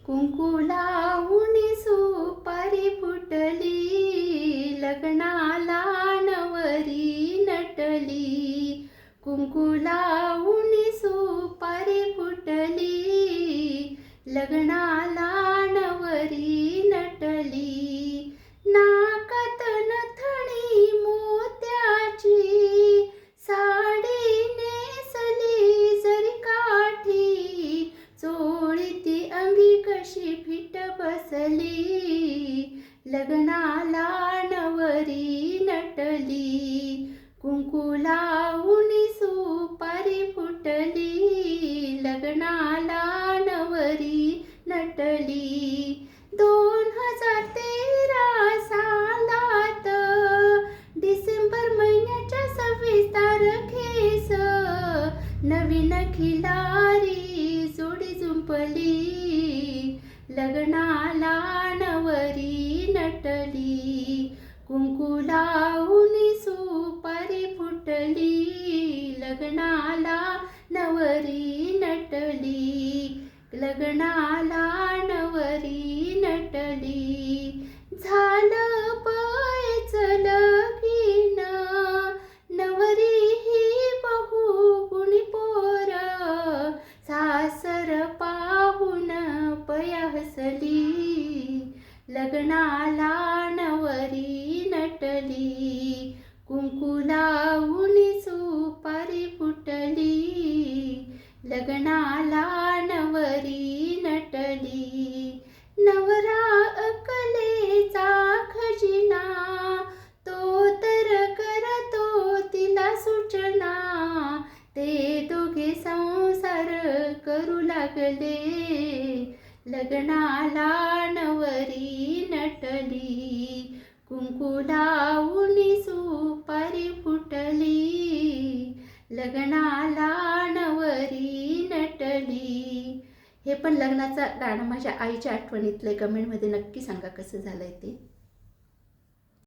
कुंकू लावून सुपारी फुटली, लग्नाला नवरी नटली. कुंकू लावून सुपारी फुटली, लग्नाला नवरी नटली. नाकात नथणी मोत्याची, साडी नेसली जरी काठी, चोळीती अंगी कशी फिट बसली, लग्नाला नवरी नटली. कुंकू लावून सुपारी फुटली, लग्नाला नवरी नटली. 2013 सालात डिसेंबर महिन्याच्या 26 तारखेस नवीन खिलारी जोडी जुंपली, लग्नाला नवरी नटली. कुंकू लावून सुपारी फुटली, लग्नाला नवरी नटली, लग्नाला नवरी नटली. झालं पयच लगीन, नवरी ही बहू कुणी पोर, सासर पाहून पया हसली, लग्नाला नवरी नटली. कुंकू लावून सुपारी फुटली, लग्नाला नवरी नटली. नवरा अकलेचा खजिना, तो तर करतो तिला सूचना. ते दोघे संसार करू लागले, लग्नाला नवरी नटली. कुंकू लावून सुपारी फुटली, लग्नाला नवरी नटली. हे पण लग्नाचं गाणं माझ्या आईच्या आठवणीतलं, कमेंटमध्ये नक्की सांगा कसं झालंय ते.